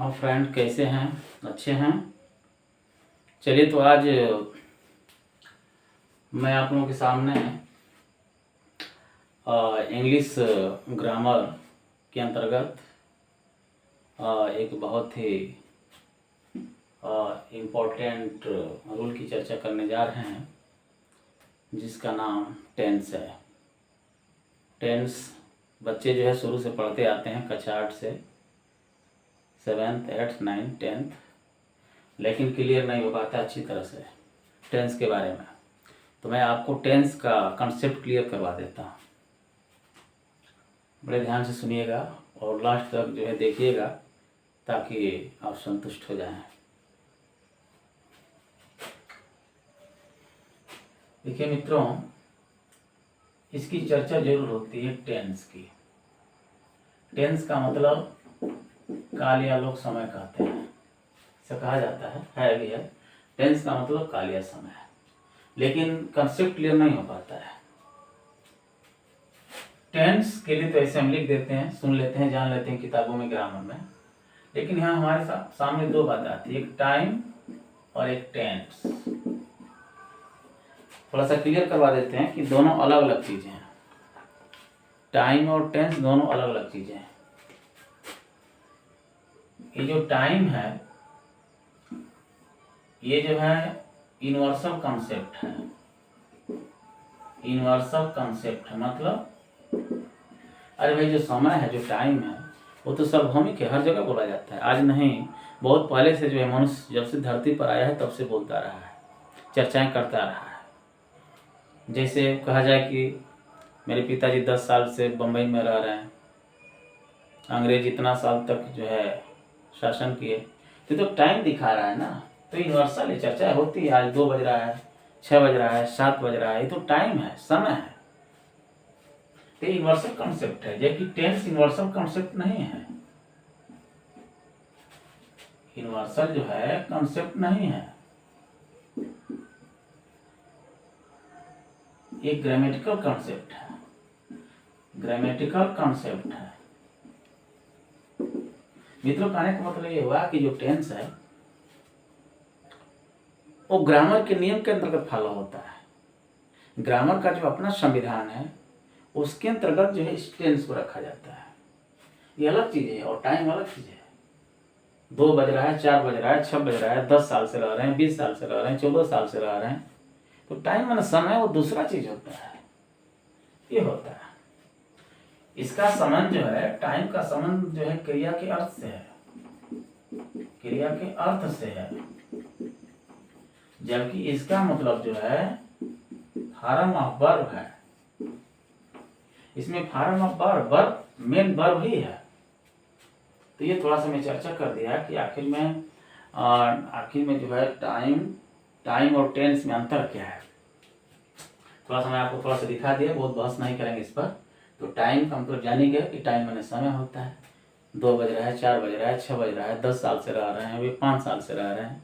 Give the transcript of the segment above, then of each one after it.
हाँ फ्रेंड, कैसे हैं? अच्छे हैं। चलिए, तो आज मैं आप लोगों के सामने इंग्लिश ग्रामर के अंतर्गत एक बहुत ही इम्पोर्टेंट रूल की चर्चा करने जा रहे हैं, जिसका नाम टेंस है। टेंस बच्चे जो है शुरू से पढ़ते आते हैं, कक्षा 8 से 7th 8th 9th 10th, लेकिन क्लियर नहीं हो पाता अच्छी तरह से टेंस के बारे में। तो मैं आपको टेंस का कंसेप्ट क्लियर करवा देता हूँ। बड़े ध्यान से सुनिएगा और लास्ट तक जो है देखिएगा, ताकि आप संतुष्ट हो जाएं। देखिए मित्रों, इसकी चर्चा जरूर होती है टेंस की। टेंस का मतलब काल या लोग समय कहते हैं, ऐसा कहा जाता है भी है। टेंस का मतलब काल या समय है, लेकिन कंसेप्ट क्लियर नहीं हो पाता है। टेंस के लिए तो ऐसे हम लिख देते हैं, सुन लेते हैं, जान लेते हैं किताबों में, ग्रामर में, लेकिन यहाँ हमारे सामने दो बातें आती है, एक टाइम और एक टेंस। थोड़ा सा क्लियर करवा देते हैं कि दोनों अलग अलग चीजें हैं। टाइम और टेंस दोनों अलग अलग चीजें हैं। ये जो टाइम है, ये जो है यूनिवर्सल कॉन्सेप्ट है। यूनिवर्सल कॉन्सेप्ट है मतलब, अरे भाई, जो समय है, जो टाइम है, वो तो सार्वभौमिक है, हर जगह बोला जाता है। आज नहीं, बहुत पहले से जो है मनुष्य जब से धरती पर आया है तब से बोलता रहा है, चर्चाएं करता रहा है। जैसे कहा जाए कि मेरे पिताजी 10 साल से बम्बई में रह रहे हैं, अंग्रेज इतना साल तक जो है शासन किए, तो टाइम दिखा रहा है ना। तो यूनिवर्सल है, चर्चा होती है। आज 2 बज रहा है, 6 बज रहा है, 7 बज रहा है, ये तो टाइम है, समय है। तो यूनिवर्सल कॉन्सेप्ट है, जबकि टेंस यूनिवर्सल कॉन्सेप्ट नहीं है। यूनिवर्सल जो है कॉन्सेप्ट नहीं है, ये ग्रामेटिकल कॉन्सेप्ट है। ग्रामेटिकल कॉन्सेप्ट है मित्रों। कहने का मतलब ये हुआ कि जो टेंस है वो ग्रामर के नियम के अंतर्गत फॉलो होता है। ग्रामर का जो अपना संविधान है, उसके अंतर्गत जो है इस टेंस को रखा जाता है। ये अलग चीज है और टाइम अलग चीज है। 2 बज रहा है, 4 बज रहा है, 6 बज रहा है, 10 साल से रह रहे हैं, 20 साल से रह रहे हैं, 14 साल से रह रहे हैं, तो टाइम माने समय, वो दूसरा चीज होता है। ये होता है, इसका संबंध जो है, टाइम का संबंध जो है क्रिया के अर्थ से है, क्रिया के अर्थ से है। जबकि इसका मतलब जो है फॉर्म ऑफ वर्ब है। इसमें form of verb main verb ही है। तो ये थोड़ा सा मैं चर्चा कर दिया कि आखिर में जो है टाइम और टेंस में अंतर क्या है। थोड़ा सा मैं आपको थोड़ा सा दिखा दिया, बहुत बहस नहीं करेंगे इस पर। तो टाइम का मतलब जानिए कि टाइम माने समय होता है। 2 बज रहा है, 4 बज रहा है, 6 बज रहा है, 10 साल से रह रहे हैं, वे 5 साल से रह रहे हैं,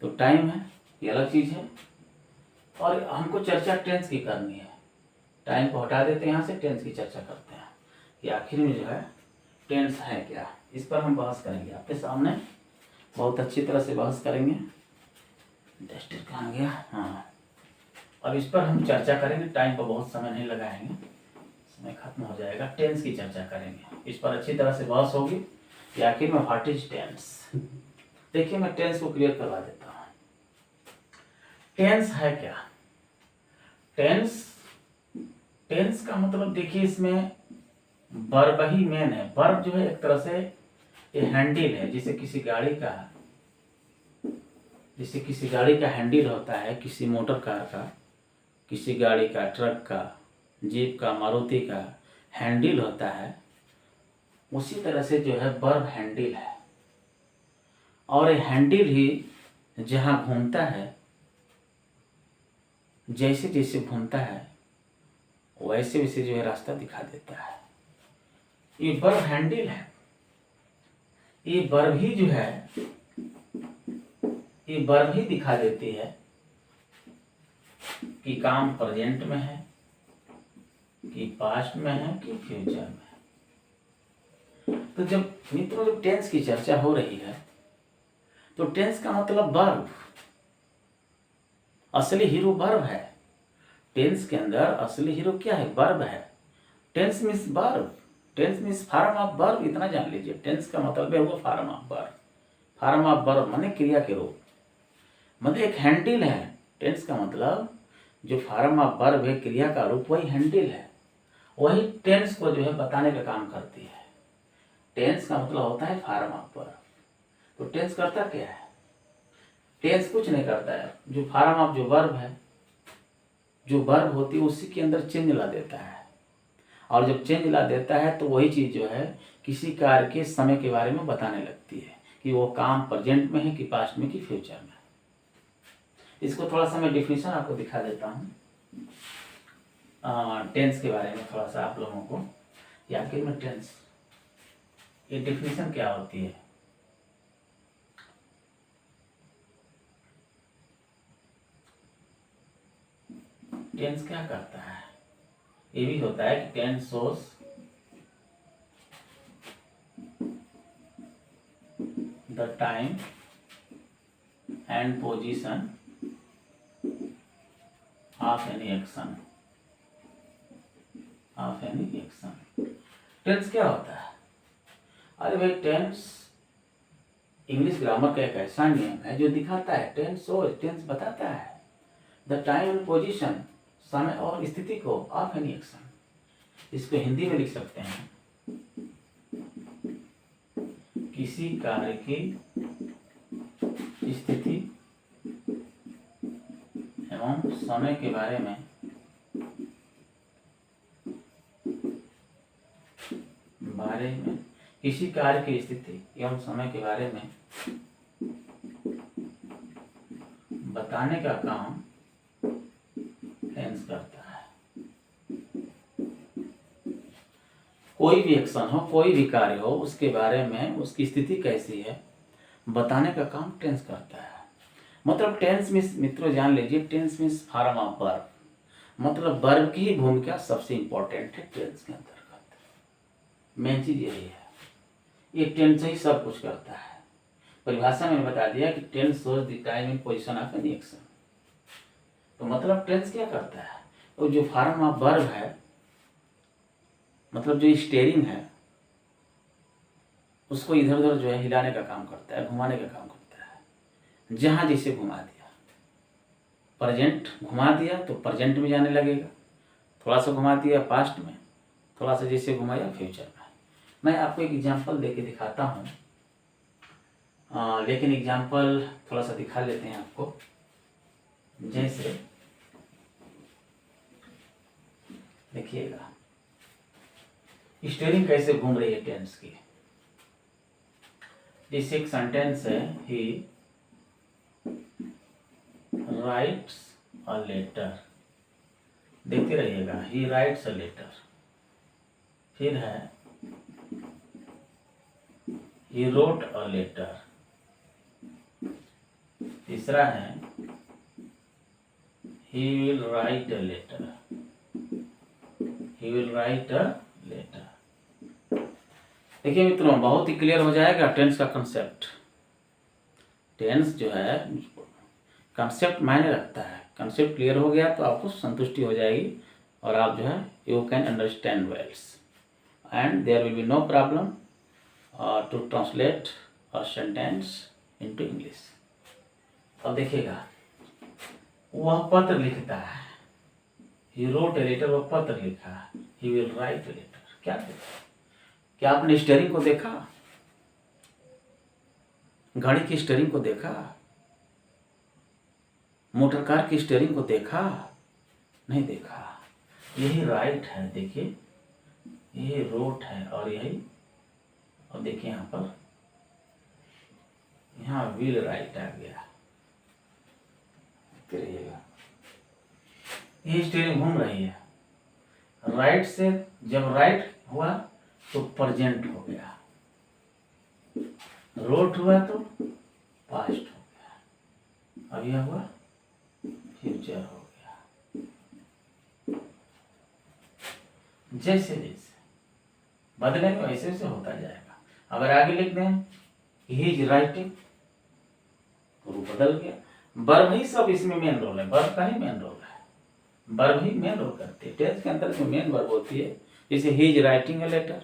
तो टाइम है, ये अलग चीज है। और हमको चर्चा टेंस की करनी है। टाइम को हटा देते हैं यहाँ से, टेंस की चर्चा करते हैं कि आखिर में जो है टेंस है क्या। इस पर हम बहस करेंगे आपके सामने, बहुत अच्छी तरह से बहस करेंगे। डस्टर कहाँ गया? हाँ, अब इस पर हम चर्चा करेंगे। टाइम पर बहुत समय नहीं लगाएंगे, समय खत्म हो जाएगा। टेंस की चर्चा करेंगे, इस पर अच्छी तरह से बहस होगी कि आखिर में व्हाट इज टेंस। देखिए, मैं टेंस को क्लियर करवा देता हूँ। टेंस है क्या? टेंस का मतलब देखिए, इसमें वर्ब ही मेन है। वर्ब जो है एक तरह से ये हैंडल है, जैसे किसी गाड़ी का हैंडल होता है, किसी मोटर कार का, किसी गाड़ी का, ट्रक का, जीप का, मारुति का हैंडल होता है। उसी तरह से जो है वर्ब हैंडल है, और ये हैंडल ही जहाँ घूमता है, जैसे जैसे घूमता है, वैसे वैसे जो है रास्ता दिखा देता है। ये वर्ब हैंडल है। ये वर्ब ही जो है, ये वर्ब ही दिखा देती है कि काम प्रेजेंट में है, कि पास्ट में है, कि फ्यूचर में है। तो जब मित्रों जब टेंस की चर्चा हो रही है तो टेंस का मतलब वर्ब, असली हीरो वर्ब है। टेंस के अंदर असली हीरो क्या है? वर्ब है। Tense means verb, tense means form of verb, इतना जान लीजिए। टेंस का मतलब है वो form of verb. Form of verb माने क्रिया के रूप, मतलब एक हैंडिल है। टेंस का मतलब जो फॉर्म ऑफ वर्ब है, क्रिया का रूप, वही हैंडिल है। वही टेंस को जो है बताने का काम करती है। टेंस का मतलब होता है फॉर्म ऑफ वर्ब। तो टेंस करता क्या है? टेंस कुछ नहीं करता है, जो फॉर्म ऑफ जो वर्ब है, जो वर्ब होती है उसी के अंदर चेंज ला देता है। और जब चेंज ला देता है तो वही चीज़ जो है किसी कार्य के समय के बारे में बताने लगती है कि वो काम प्रेजेंट में है कि पास्ट में कि फ्यूचर में। इसको थोड़ा सा मैं डिफिनीशन आपको दिखा देता हूँ टेंस के बारे में थोड़ा सा आप लोगों को, या आखिर में टेंस ये डिफिनीशन क्या होती है। टेंस क्या करता है? ये भी होता है कि tense shows the time and position of any action, of any action. Tense क्या होता है? अरे भाई, टेंस इंग्लिश ग्रामर का एक ऐसा नियम है जो दिखाता है, टेंस शोज, टेंस बताता है द टाइम एंड पोजीशन, समय और स्थिति को, ऑफ एनी एक्शन। इसको हिंदी में लिख सकते हैं, किसी कार्य की स्थिति एवं समय के बारे में किसी कार्य की स्थिति एवं समय के बारे में बताने का काम टेंस करता है। कोई भी एक्शन हो, कोई भी कार्य हो, उसके बारे में उसकी स्थिति कैसी है बताने का काम टेंस करता है। मतलब टेंस मीन्स, मित्रों जान लीजिए, tense means form of verb, मतलब वर्ब की ही भूमिका सबसे इंपॉर्टेंट है टेंस के अंतर्गत। मेन चीज यही है, ये टेंस ही सब कुछ करता है। परिभाषा में बता दिया कि tense shows the time and position of any action. तो मतलब टेंस क्या करता है? तो जो फॉर्म ऑफ वर्ब है, मतलब जो स्टीयरिंग है, उसको इधर उधर जो है हिलाने का काम करता है, घुमाने का काम करता है। जहां जैसे घुमा दिया, प्रेजेंट घुमा दिया तो प्रेजेंट में जाने लगेगा, थोड़ा सा घुमा दिया पास्ट में, थोड़ा सा जैसे घुमाया फ्यूचर में। मैं आपको एक एग्जांपल देके दिखाता हूँ, लेकिन एग्जांपल थोड़ा सा दिखा लेते हैं आपको। जैसे देखिएगा, स्टीयरिंग कैसे घूम रही है टेंस की। जैसे एक सेंटेंस है, ही राइट्स अ लेटर, देखते रहिएगा, ही राइट्स अ लेटर। फिर है ही रोट अ लेटर। तीसरा है he will write a letter, he will write a letter. देखिए मित्रों, बहुत ही क्लियर हो जाएगा टेंस का कंसेप्ट। टेंस जो है कंसेप्ट मायने रखता है। कंसेप्ट क्लियर हो गया तो आपको संतुष्टि हो जाएगी और आप जो है you can understand wells and there will be no problem to translate a sentence into English. अब देखिएगा, वह पत्र लिखता है, ही रोट ए लेटर, वह पत्र लिखा, he will write a letter. क्या देखा? क्या आपने स्टीयरिंग को देखा? गाड़ी की स्टीयरिंग को देखा? मोटर कार की स्टीयरिंग को देखा? नहीं देखा। यही राइट है, देखिए ये रोट है और यही, और देखिए यहाँ पर, यहाँ व्हील राइट आ गया। करिएगा, ये स्टीयरिंग घूम रही है, राइट से जब राइट हुआ तो प्रेजेंट हो गया, रोट हुआ तो पास्ट हो गया, अब यह हुआ फ्यूचर हो गया। जैसे जैसे बदलेंगे वैसे वैसे होता जाएगा। अगर आगे लिख दें ही इज राइटिंग, रूप बदल गया। वर्ब ही सब इसमें मेन रोल है, वर्ब का ही मेन रोल है, वर्ब ही मेन रोल करती है। टेंस के अंदर जो मेन वर्ब होती है, जैसे he is writing a letter,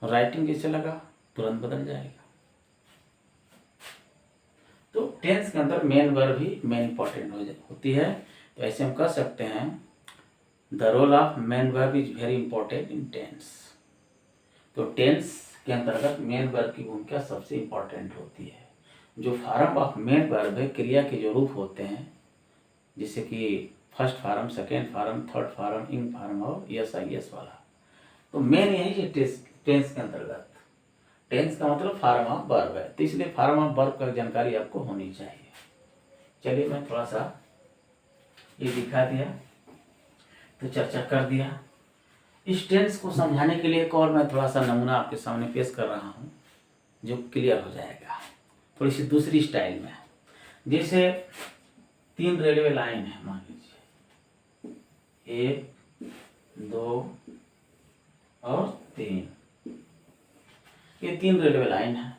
writing जैसे लगा तुरंत बदल जाएगा। तो टेंस के अंदर मेन वर्ब ही मेन इंपॉर्टेंट होती है। तो ऐसे हम कह सकते हैं the role of main verb is very important in tense. तो टेंस के अंतर्गत मेन वर्ब की भूमिका सबसे इंपॉर्टेंट होती है। जो फॉर्म ऑफ मेन वर्ब है, क्रिया के जो रूप होते हैं, जैसे कि first form, second form, third form, इंग फॉर्म और यस आई एस वाला, तो मेन यही है टेंस के अंतर्गत। टेंस का मतलब फॉर्म ऑफ वर्ब है, तो इसलिए फॉर्म ऑफ वर्ब का जानकारी आपको होनी चाहिए। चलिए मैं थोड़ा सा ये दिखा दिया, तो चर्चा कर दिया। इस टेंस को समझाने के लिए एक और मैं थोड़ा सा नमूना आपके सामने पेश कर रहा हूँ, जो क्लियर हो जाएगा थोड़ी सी दूसरी स्टाइल में। जैसे 3 रेलवे लाइन है, मान लीजिए 1, 2 और 3, ये 3 रेलवे लाइन है,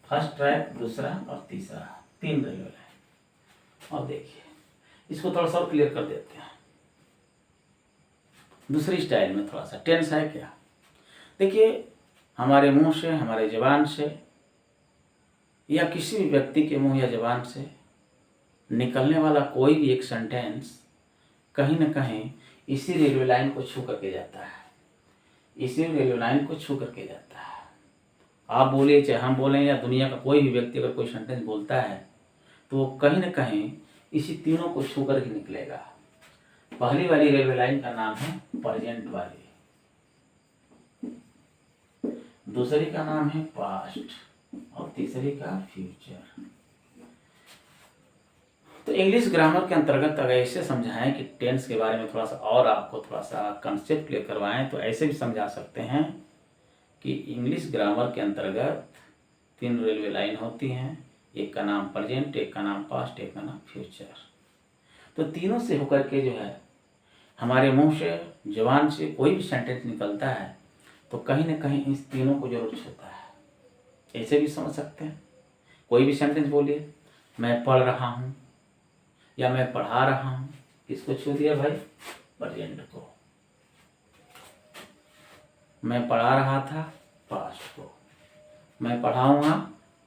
फर्स्ट ट्रैक, दूसरा और तीसरा, 3 रेलवे लाइन। और देखिए इसको थोड़ा सा और क्लियर कर देते हैं दूसरी स्टाइल में। थोड़ा सा टेंस है क्या, देखिए हमारे मुंह से, हमारे जबान से या किसी भी व्यक्ति के मुंह या जबान से निकलने वाला कोई भी एक सेंटेंस कहीं न कहीं इसी रेलवे लाइन को छू करके जाता है, इसी रेलवे लाइन को छू करके जाता है। आप बोले चाहे हम बोलें या दुनिया का कोई भी व्यक्ति अगर कोई सेंटेंस बोलता है तो वो कहीं न कहीं इसी तीनों को छू कर ही निकलेगा। पहली वाली रेलवे लाइन का नाम है प्रेजेंट वाली, दूसरी का नाम है पास्ट और तीसरी का फ्यूचर। तो इंग्लिश ग्रामर के अंतर्गत अगर ऐसे समझाएं कि टेंस के बारे में थोड़ा सा और आपको थोड़ा सा कंसेप्ट क्लियर करवाएं, तो ऐसे भी समझा सकते हैं कि इंग्लिश ग्रामर के अंतर्गत 3 रेलवे लाइन होती हैं, एक का नाम प्रेजेंट, एक का नाम पास्ट, एक का नाम फ्यूचर। तो तीनों से होकर के जो है हमारे मुंह से, जबान से कोई भी सेंटेंस निकलता है तो कहीं ना कहीं इस तीनों को जरूर छूता है। ऐसे भी समझ सकते हैं, कोई भी सेंटेंस बोलिए, मैं पढ़ रहा हूँ या मैं पढ़ा रहा हूँ, किसको छू दिया भाई? प्रेजेंट को। मैं पढ़ा रहा था, पास्ट को। मैं पढ़ाऊंगा,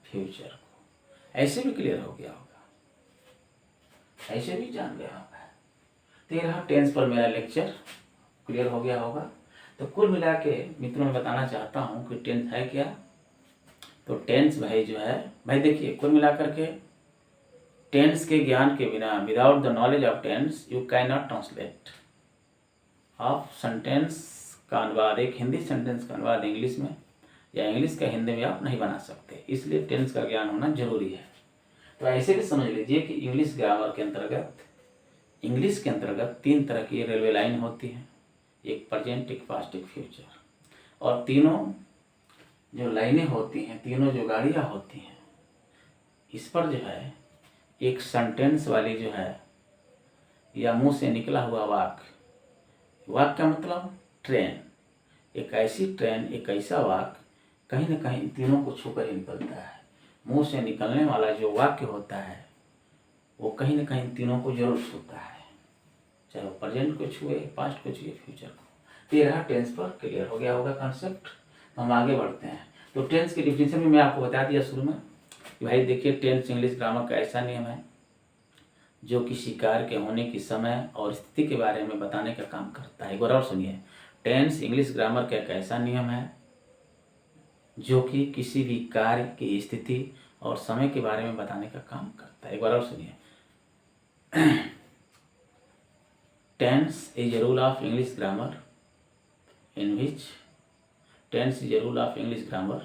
फ्यूचर को। ऐसे भी क्लियर हो गया होगा, ऐसे भी जान गया होगा। 13 टेंस पर मेरा लेक्चर क्लियर हो गया होगा। तो कुल मिला के मित्रों में बताना चाहता हूँ कि टेंस है क्या। तो टेंस भाई जो है, भाई देखिए कुल मिला करके टेंस के ज्ञान के बिना, without the knowledge of tense you can not translate of sentence का अनुवाद, एक हिंदी सेंटेंस का अनुवाद इंग्लिश में या इंग्लिश का हिंदी में आप नहीं बना सकते। इसलिए टेंस का ज्ञान होना जरूरी है। तो ऐसे भी समझ लीजिए कि इंग्लिश ग्रामर के अंतर्गत, इंग्लिश के अंतर्गत 3 तरह की रेलवे लाइन होती हैं, एक प्रेजेंट, एक पास्ट, एक फ्यूचर। और तीनों जो लाइनें होती हैं, तीनों जो गाड़ियाँ होती हैं, इस पर जो है एक सेंटेंस वाली जो है या मुंह से निकला हुआ वाक्य, वाक्य का मतलब ट्रेन, एक ऐसी ट्रेन, एक ऐसा वाक्य कहीं ना कहीं तीनों को छूकर ही निकलता है। मुंह से निकलने वाला जो वाक्य होता है वो कहीं ना कहीं तीनों को जरूर छूता है, चाहे वो प्रेजेंट को छुए, पास्ट को छुए, फ्यूचर को। 13 टेंस पर क्लियर हो गया होगा कंसेप्ट। तो हम आगे बढ़ते हैं। तो टेंस की डिफिनेशन भी मैं आपको बता दिया शुरू में कि भाई देखिए टेंस इंग्लिश ग्रामर का ऐसा नियम है जो किसी कार्य के होने की समय और स्थिति के बारे में बताने का काम करता है। एक बार और सुनिए, टेंस इंग्लिश ग्रामर का एक ऐसा नियम है जो कि किसी भी कार्य की स्थिति और समय के बारे में बताने का काम करता है। एक बार और सुनिए, tense is a rule of English grammar in which tense is a rule of English grammar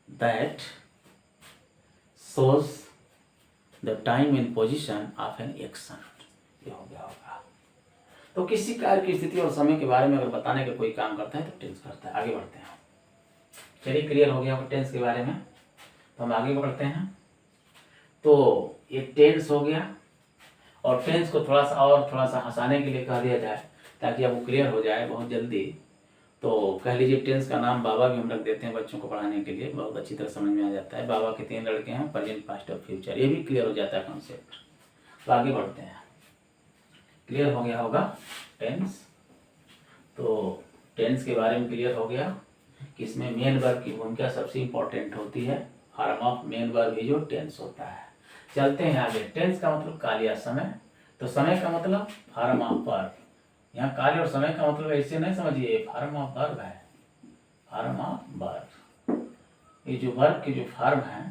that shows the time and position of an action। ये हो गया होगा। तो किसी कार्य की स्थिति और समय के बारे में अगर बताने का कोई काम करता है तो टेंस करता है। आगे बढ़ते हैं। चलिए क्लियर हो गया होगा टेंस के बारे में, तो हम आगे बढ़ते हैं। तो ये टेंस हो गया, और टेंस को थोड़ा सा हंसाने के लिए कह दिया जाए ताकि आपको क्लियर हो जाए बहुत जल्दी। तो कह लीजिए टेंस का नाम बाबा भी हम रख देते हैं बच्चों को पढ़ाने के लिए, बहुत अच्छी तरह समझ में आ जाता है। बाबा के 3 लड़के हैं, प्रेजेंट, पास्ट और फ्यूचर, ये भी क्लियर हो जाता है कॉन्सेप्ट। तो आगे बढ़ते हैं। क्लियर हो गया होगा टेंस। तो टेंस के बारे में क्लियर हो गया कि इसमें मेन वर्ब की भूमिका सबसे इम्पोर्टेंट होती है। फॉर्म ऑफ मेन वर्ब ही जो टेंस होता है। चलते हैं आगे। टेंस का मतलब काल या समय। तो समय का मतलब फॉर्म ऑफ वर्ब। यहाँ काल और समय का मतलब ऐसे नहीं समझिए, फॉर्म ऑफ वर्ब है, फॉर्म ऑफ वर्ब। ये जो वर्ब की जो फॉर्म है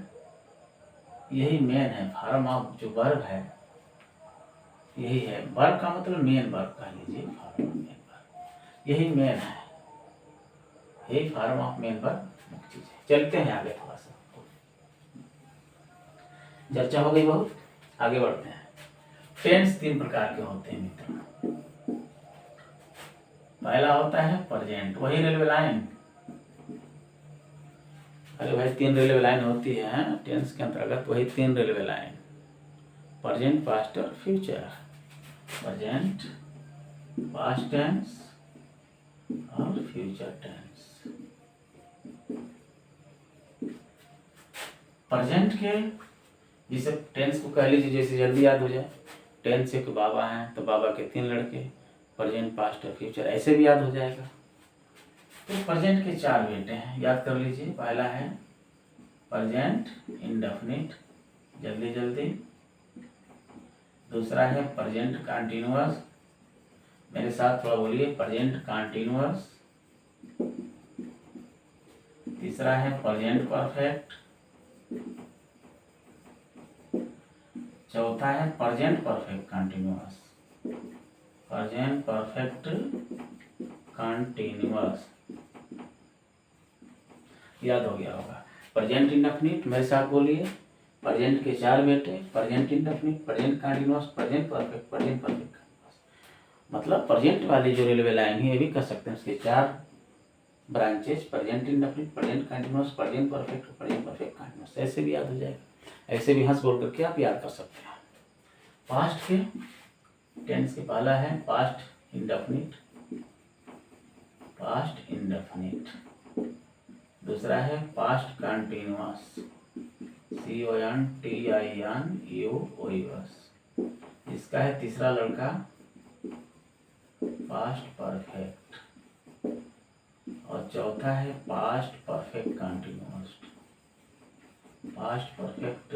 यही मेन है। फॉर्म ऑफ जो वर्ब है यही है। वर्ब का मतलब मेन वर्ब कह लीजिए, फॉर्म ऑफ मेन वर्ब यही मेन है, यही फॉर्म ऑफ मेन वर्ब मुख्य चीज है। चलते हैं आगे, थोड़ा सा चर्चा हो गई बहुत, आगे बढ़ते हैं। टेंस 3 प्रकार के होते हैं मित्रों। पहला होता है प्रेजेंट, वही रेलवे लाइन। अरे भाई 3 रेलवे लाइन होती है टेंस के अंतर्गत, वही 3 रेलवे लाइन, प्रेजेंट, पास्ट और फ्यूचर। प्रेजेंट, पास्ट टेंस और फ्यूचर टेंस। प्रेजेंट के जिसे टेंस को कह लीजिए, जैसे जल्दी याद हो जाए, टेंस एक बाबा हैं तो बाबा के 3 लड़के, प्रेजेंट, पास्ट और फ्यूचर, ऐसे भी याद हो जाएगा। तो प्रेजेंट के 4 बेटे हैं, याद कर लीजिए। पहला है प्रेजेंट इंडेफिनिट, जल्दी जल्दी। दूसरा है प्रेजेंट कंटीन्यूअस, मेरे साथ थोड़ा बोलिए, प्रेजेंट कंटीन्यूअस। तीसरा है प्रेजेंट परफेक्ट। चौथा है present perfect continuous, present perfect continuous. याद हो गया होगा। प्रेजेंट इंडेफिनिट, मेरे साथ बोलिए, प्रेजेंट के 4 बेटे, present indefinite, present continuous, present perfect, present perfect continuous. मतलब प्रेजेंट वाली जो रेलवे लाइन है ये भी कर सकते हैं, उसके 4 branches, present indefinite, present continuous, present perfect, present perfect continuous. ऐसे भी याद हो जाएगा, ऐसे भी हंस बोल करके आप याद कर सकते हैं। पास्ट के टेंस के पहला है पास्ट इंडेफिनिट, पास्ट इंडेफिनिट। दूसरा है पास्ट कंटीन्यूअस, CONTINUOUS। इसका है तीसरा लड़का पास्ट परफेक्ट, और चौथा है past perfect continuous, past perfect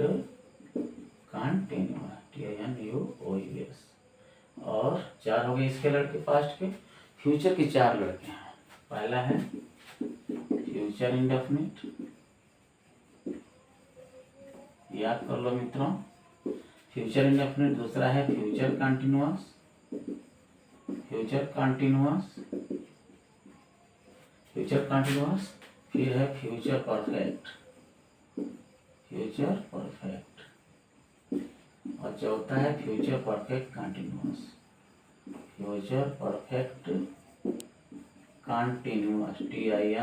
continuous, TINUOUS। और 4 हो गए इसके लड़के पास्ट के। फ्यूचर के 4 लड़के हैं। पहला है फ्यूचर इंडेफिनिट, याद कर लो मित्रों, फ्यूचर इंडेफिनिट। दूसरा है future continuous, future continuous, future continuous. फिर है फ्यूचर परफेक्ट, फ्यूचर परफेक्ट। और चौथा है future perfect continuous, future perfect continuous, TIN